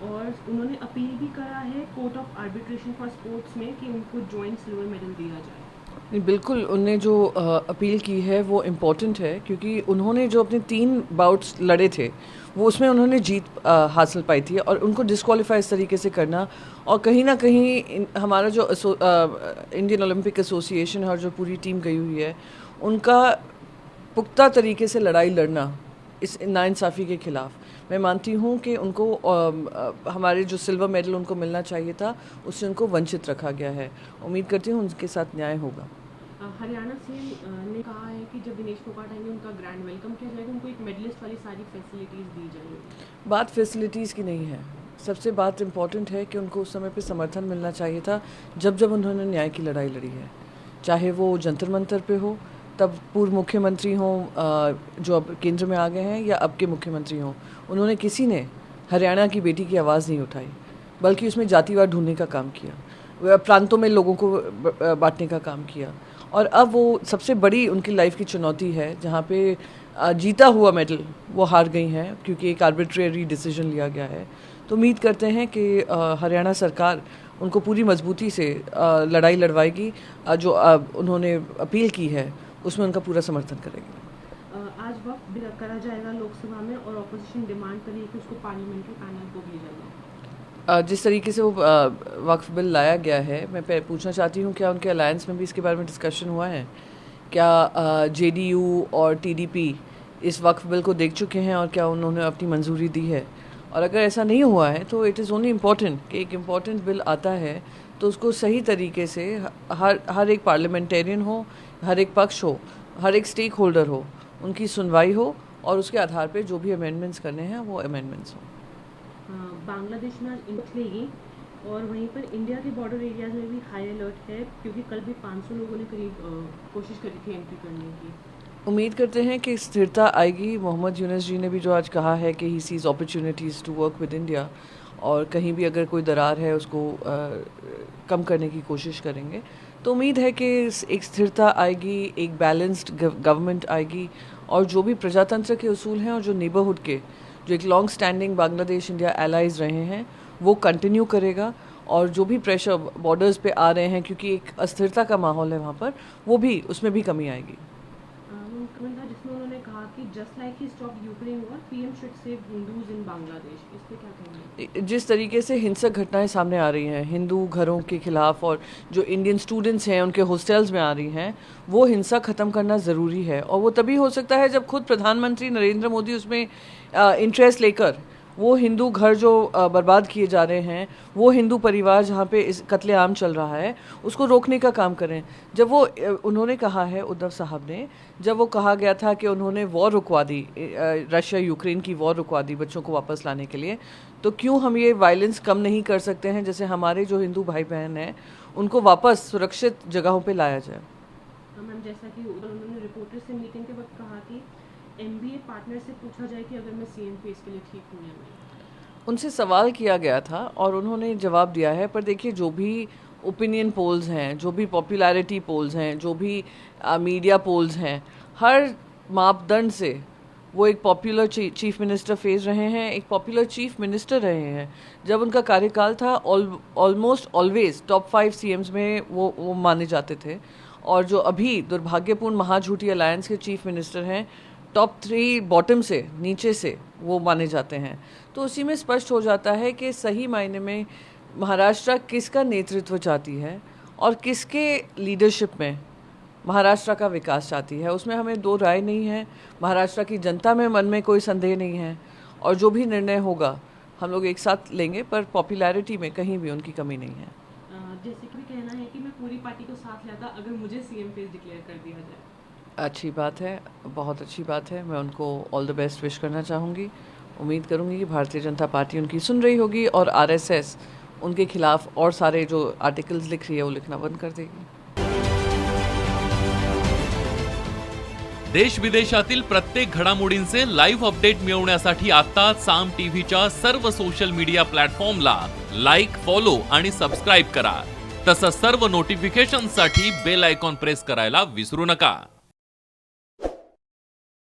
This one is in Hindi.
और उन्होंने अपील भी करा है court of arbitration for sports में कि उनको जॉइंट सिल्वर मेडल दिया जाए। नहीं, बिल्कुल उनने जो अपील की है वो इम्पॉर्टेंट है, क्योंकि उन्होंने जो अपने 3 बाउट्स लड़े थे वो उसमें उन्होंने जीत हासिल पाई थी, और उनको डिस्क्वालीफाई इस तरीके से करना, और कहीं ना कहीं हमारा जो इंडियन ओलंपिक एसोसिएशन और जो पूरी टीम गई हुई है उनका पुख्ता तरीके से लड़ाई लड़ना इस नाइंसाफ़ी के ख़िलाफ़, मैं मानती हूँ कि उनको हमारे जो सिल्वर मेडल उनको मिलना चाहिए था उससे उनको वंचित रखा गया है। उम्मीद करती हूँ उनके साथ न्याय होगा। हरियाणा सीएम ने कहा है कि जब दिनेश फोगाट आएंगे उनका ग्रैंड वेलकम किया जाएगा, उनको एक मेडलिस्ट वाली सारी फैसिलिटीज़ दी जाएंगी। बात फैसिलिटीज़ की नहीं है, सबसे बात इम्पॉर्टेंट है कि उनको उस समय पे समर्थन मिलना चाहिए था जब जब उन्होंने न्याय की लड़ाई लड़ी है, चाहे वो जंतर मंतर पे हो, तब पूर्व मुख्यमंत्री हों जो अब केंद्र में आ गए हैं, या अब के मुख्यमंत्री हों, उन्होंने किसी ने हरियाणा की बेटी की आवाज़ नहीं उठाई, बल्कि उसमें जातिवाद ढूंढने का काम किया, प्रांतों में लोगों को बांटने का काम किया। और अब वो सबसे बड़ी उनकी लाइफ की चुनौती है जहाँ पे जीता हुआ मेडल वो हार गई हैं क्योंकि एक आर्बिट्रेरी डिसीजन लिया गया है। तो उम्मीद करते हैं कि हरियाणा सरकार उनको पूरी मजबूती से लड़ाई लड़वाएगी, जो उन्होंने अपील की है उसमें उनका पूरा समर्थन करेगी। आज वक्त बिल करा जाएगा लोकसभा में और ऑपोजिशन डिमांड कर रही है कि उसको पार्लियामेंट्री पैनल को भेजा जाए। जिस तरीके से वो वक्फ बिल लाया गया है, मैं पूछना चाहती हूँ क्या उनके अलायंस में भी इसके बारे में डिस्कशन हुआ है? क्या जेडीयू और टीडीपी इस वक्फ बिल को देख चुके हैं और क्या उन्होंने अपनी मंजूरी दी है? और अगर ऐसा नहीं हुआ है तो इट इज़ ओनली इम्पॉर्टेंट कि एक इम्पॉर्टेंट बिल आता है तो उसको सही तरीके से हर एक पार्लियामेंटेरियन हो, हर एक पक्ष हो, हर एक स्टेक होल्डर हो, उनकी सुनवाई हो और उसके आधार पे जो भी अमेंडमेंट्स करने हैं वो अमेंडमेंट्स हों। बांग्लादेश में आज निकलेगी और वहीं पर इंडिया के बॉर्डर एरियाज में भी हाई अलर्ट है, क्योंकि कल भी 500 लोगों ने करीब कोशिश करी थी एंट्री करने की। उम्मीद करते हैं कि स्थिरता आएगी। मोहम्मद यूनुस जी ने भी जो आज कहा है कि he sees opportunities to work with India, और कहीं भी अगर कोई दरार है उसको कम करने की कोशिश करेंगे। तो उम्मीद है कि एक स्थिरता आएगी, एक बैलेंस्ड गवर्नमेंट आएगी, और जो भी प्रजातंत्र के उसूल हैं और जो नेबरहुड के जो एक long standing Bangladesh India allies रहे हैं वो कंटिन्यू करेगा, और जो भी प्रेशर बॉर्डर्स पे आ रहे हैं क्योंकि एक अस्थिरता का माहौल है वहाँ पर, वो भी उसमें भी कमी आएगी। जिसमें उन्होंने कहा कि just like he stop Ukraine war, PM should save Hindus in Bangladesh, इस पे क्या कहेंगे? जिस तरीके से हिंसक घटनाएं सामने आ रही हैं हिंदू घरों के खिलाफ, और जो इंडियन स्टूडेंट्स हैं उनके हॉस्टल्स में आ रही हैं, वो हिंसा ख़त्म करना ज़रूरी है, और वो तभी हो सकता है जब खुद प्रधानमंत्री नरेंद्र मोदी उसमें इंटरेस्ट लेकर वो हिंदू घर जो बर्बाद किए जा रहे हैं, वो हिंदू परिवार जहाँ पे इस कत्लेआम चल रहा है उसको रोकने का काम करें। जब वो उन्होंने कहा है, उद्धव साहब ने, जब वो कहा गया था कि उन्होंने वॉर रुकवा दी, रशिया यूक्रेन की वॉर रुकवा दी बच्चों को वापस लाने के लिए, तो क्यों हम ये वायलेंस कम नहीं कर सकते हैं? जैसे हमारे जो हिंदू भाई बहन हैं उनको वापस सुरक्षित जगहों पर लाया जाए। मैम, जैसा कि उन्होंने रिपोर्टर से मीटिंग के वक्त कहा कि एमबीए पार्टनर से पूछा जाए कि अगर मैं सीएम पे इसके लिए ठीक हूँ या नहीं। उनसे सवाल किया गया था और उन्होंने जवाब दिया है, पर देखिए जो भी ओपिनियन पोल्स हैं, जो भी पॉपुलैरिटी पोल्स हैं, जो भी मीडिया पोल्स हैं, हर मापदंड से वो एक पॉपुलर चीफ मिनिस्टर फेज रहे हैं, एक पॉपुलर चीफ मिनिस्टर रहे हैं। जब उनका कार्यकाल था ऑलमोस्ट ऑलवेज टॉप 5 सीएम्स में वो माने जाते थे, और जो अभी दुर्भाग्यपूर्ण महाझूठी अलायंस के चीफ मिनिस्टर हैं टॉप 3 बॉटम से, नीचे से वो माने जाते हैं। तो उसी में स्पष्ट हो जाता है कि सही मायने में महाराष्ट्र किसका नेतृत्व चाहती है और किसके लीडरशिप में महाराष्ट्र का विकास चाहती है, उसमें हमें दो राय नहीं है। महाराष्ट्र की जनता में मन में कोई संदेह नहीं है, और जो भी निर्णय होगा हम लोग एक साथ लेंगे, पर पॉपुलैरिटी में कहीं भी उनकी कमी नहीं है। जैसे कि कहना है कि मैं पूरी पार्टी को साथ लाता अगर मुझे सीएम पेज डिक्लेयर कर दिया जाए। अच्छी बात है, बहुत अच्छी बात है। मैं उनको ऑल द बेस्ट विश करना चाहूँगी। उम्मीद करूँगी कि भारतीय जनता पार्टी उनकी सुन रही होगी और आरएसएस उनके खिलाफ और सारे जो आर्टिकल्स लिख रही है वो लिखना बंद कर देगी। देश विदेशातील प्रत्येक घडामोडींचे लाईव्ह अपडेट मिळवण्यासाठी आता साम टीव्हीच्या सर्व सोशल मीडिया प्लॅटफॉर्मला लाईक, फॉलो आणि सबस्क्राईब करा। तसंच सर्व नोटिफिकेशनसाठी बेल आयकॉन प्रेस करायला विसरू नका।